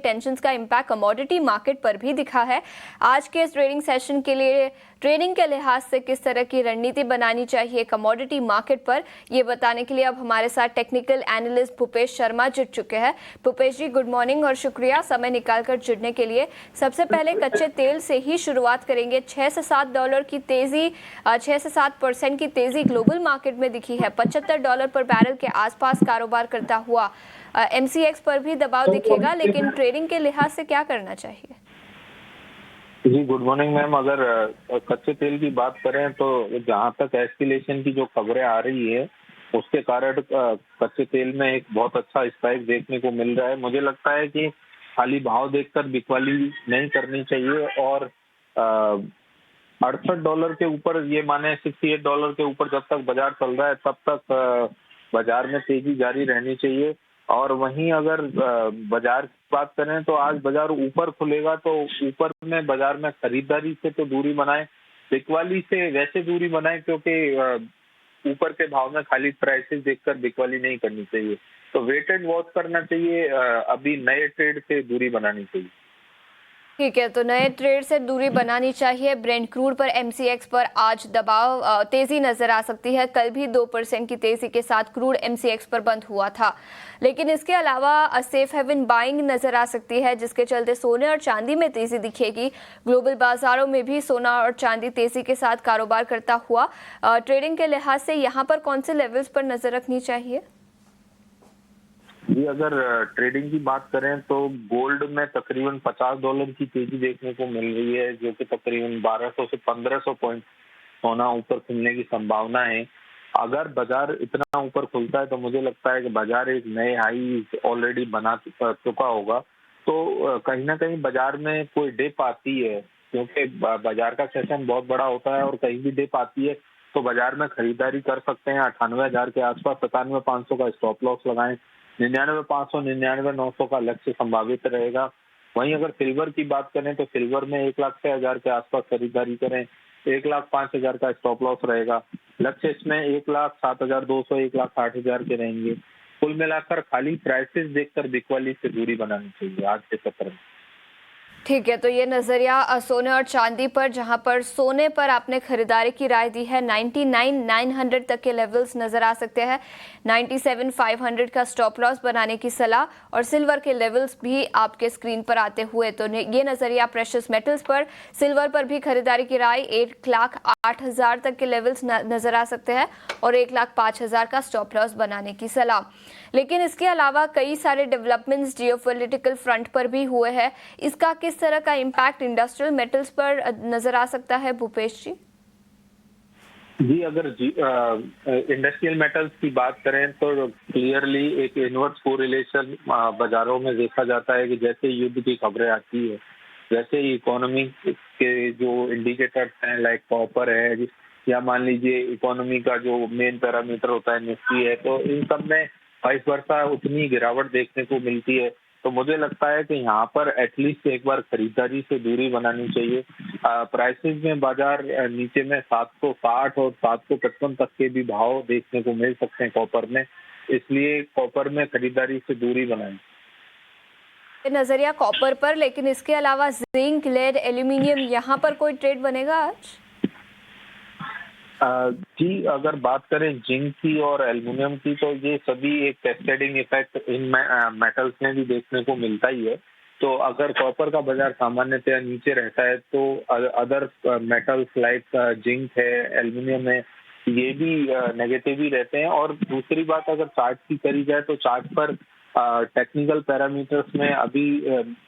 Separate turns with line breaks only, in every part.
Tensions का impact commodity market पर भी दिखा है। आज के इस ट्रेडिंग सेशन के लिए ट्रेडिंग के लिहाज से किस तरह की रणनीति बनानी चाहिए कमोडिटी मार्केट पर, ये बताने के लिए अब हमारे साथ टेक्निकल एनालिस्ट भूपेश शर्मा जुड़ चुके हैं। भूपेश जी, गुड मॉर्निंग और शुक्रिया समय निकालकर जुड़ने के लिए। सबसे पहले कच्चे तेल से ही शुरुआत करेंगे। $6 से $7 की तेजी, 6 से 7% की तेजी ग्लोबल मार्केट में दिखी है। $75 पर बैरल के आसपास कारोबार करता हुआ MCX पर भी दबाव दिखेगा, लेकिन ट्रेडिंग के लिहाज से क्या करना चाहिए?
जी गुड मॉर्निंग मैम। अगर कच्चे तेल की बात करें तो जहां तक एस्केलेशन की जो खबरें आ रही है उसके कारण कच्चे तेल में एक बहुत अच्छा स्पाइक देखने को मिल रहा है। मुझे लगता है कि खाली भाव देखकर बिकवाली नहीं करनी चाहिए और $68 के ऊपर, ये माने $68 के ऊपर जब तक बाजार चल रहा है तब तक बाजार में तेजी जारी रहनी चाहिए। और वहीं अगर बाजार की बात करें तो आज बाजार ऊपर खुलेगा तो ऊपर में बाजार में खरीदारी से तो दूरी बनाए, बिकवाली से वैसे दूरी बनाए, क्योंकि ऊपर के भाव में खाली प्राइसेस देखकर बिकवाली नहीं करनी चाहिए। तो वेट एंड वॉच करना चाहिए, अभी नए ट्रेड से दूरी बनानी चाहिए।
ठीक है, तो नए ट्रेड से दूरी बनानी चाहिए। ब्रेंट क्रूड पर MCX पर आज दबाव तेजी नजर आ सकती है। कल भी 2% की तेजी के साथ क्रूड MCX पर बंद हुआ था, लेकिन इसके अलावा सेफ हेवन बाइंग नजर आ सकती है, जिसके चलते सोने और चांदी में तेजी दिखेगी। ग्लोबल बाजारों में भी सोना और चांदी तेजी के साथ कारोबार करता हुआ। ट्रेडिंग के लिहाज से यहाँ पर कौन से लेवल्स पर नजर रखनी चाहिए?
जी अगर ट्रेडिंग की बात करें तो गोल्ड में तकरीबन $50 की तेजी देखने को मिल रही है, जो कि तकरीबन 1200 से 1500 पॉइंट सोना ऊपर खुलने की संभावना है। अगर बाजार इतना ऊपर खुलता है तो मुझे लगता है कि बाजार एक नए हाई ऑलरेडी बना चुका होगा। तो कहीं ना कहीं बाजार में कोई डिप आती है, क्योंकि बाजार का सेशन बहुत बड़ा होता है और कहीं भी डिप आती है तो बाजार में खरीदारी कर सकते हैं। 98,000 के आसपास 97,500 का स्टॉप लॉस लगाएं। 99,500 99,900 का लक्ष्य संभावित रहेगा। वहीं अगर सिल्वर की बात करें तो सिल्वर में 1,06,000 के आसपास खरीदारी करें। 1,05,000 का स्टॉप लॉस रहेगा। लक्ष्य इसमें 1,07,200 1,60,000 के रहेंगे। कुल मिलाकर खाली प्राइसेस देखकर बिकवाली से दूरी बनानी चाहिए आज के सत्र में।
ठीक है, तो ये नज़रिया सोने और चांदी पर, जहां पर सोने पर आपने खरीदारी की राय दी है। 99,900 तक के लेवल्स नज़र आ सकते हैं। 97,500 का स्टॉप लॉस बनाने की सलाह, और सिल्वर के लेवल्स भी आपके स्क्रीन पर आते हुए। तो ये नज़रिया प्रेशियस मेटल्स पर, सिल्वर पर भी खरीदारी की राय 1,08,000 तक के लेवल्स नज़र आ सकते हैं और 1,05,000 का स्टॉप लॉस बनाने की सलाह। लेकिन इसके अलावा कई सारे डेवलपमेंट्स जियोपॉलिटिकल फ्रंट पर भी हुए हैं। इसका किस तरह का इम्पैक्ट इंडस्ट्रियल मेटल्स पर नजर आ सकता है भूपेश जी?
जी अगर इंडस्ट्रियल मेटल्स की बात करें तो क्लियरली एक इनवर्स कोरिलेशन बाजारों में देखा जाता है कि जैसे युद्ध की खबरें आती है, वैसे ही इकोनॉमी के जो इंडिकेटर्स हैं लाइक कॉपर है, या मान लीजिए इकोनॉमी का जो मेन पैरामीटर होता है निफ्टी है, तो इन सब में वाइस वर्सा उतनी गिरावट देखने को मिलती है। तो मुझे लगता है कि यहाँ पर एटलीस्ट एक बार खरीदारी से दूरी बनानी चाहिए। प्राइसेस में बाजार नीचे में 760 और 755 तक के भी भाव देखने को मिल सकते हैं कॉपर में, इसलिए कॉपर में खरीदारी से दूरी बनाएं।
नजरिया कॉपर पर, लेकिन इसके अलावा जिंक, लेड, एल्यूमिनियम, यहाँ पर कोई ट्रेड बनेगा आज?
जी अगर बात करें जिंक की और एल्युमिनियम की तो ये सभी एक कैस्केडिंग इफेक्ट इन मेटल्स में भी देखने को मिलता ही है। तो अगर कॉपर का बाजार सामान्यतः नीचे रहता है तो अदर मेटल्स लाइक जिंक है, एल्युमिनियम है, ये भी नेगेटिव ही रहते हैं। और दूसरी बात अगर चार्ट की करी जाए तो चार्ट पर टेक्निकल पैरामीटर्स में अभी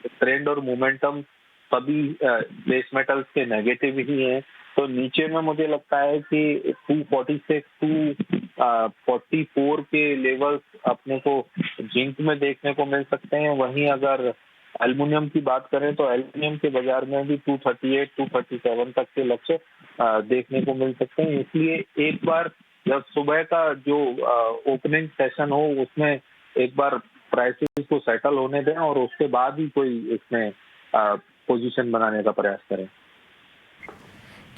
ट्रेंड और मोमेंटम सभी बेस मेटल्स के नेगेटिव ही हैं। तो नीचे में मुझे लगता है कि 246 244 के लेवल्स अपने को जिंक में देखने को मिल सकते हैं। वहीं अगर एल्युमिनियम की बात करें तो एल्युमिनियम के बाजार में भी 238 237 तक के लक्ष्य देखने को मिल सकते हैं। इसलिए एक बार जब सुबह का जो ओपनिंग सेशन हो उसमें एक बार प्राइसेस को सेटल होने दें और उसके बाद ही कोई इसमें पोजीशन बनाने का प्रयास करें।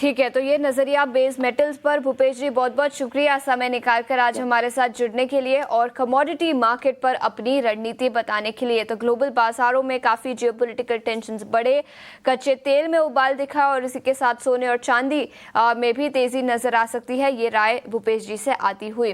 ठीक है, तो ये नजरिया बेस मेटल्स पर। भूपेश जी, बहुत बहुत शुक्रिया समय निकालकर आज हमारे साथ जुड़ने के लिए और कमोडिटी मार्केट पर अपनी रणनीति बताने के लिए। तो ग्लोबल बाजारों में काफी जियोपॉलिटिकल टेंशन्स बढ़े, कच्चे तेल में उबाल दिखा और इसी के साथ सोने और चांदी में भी तेजी नजर आ सकती है। ये राय भूपेश जी से आती हुई।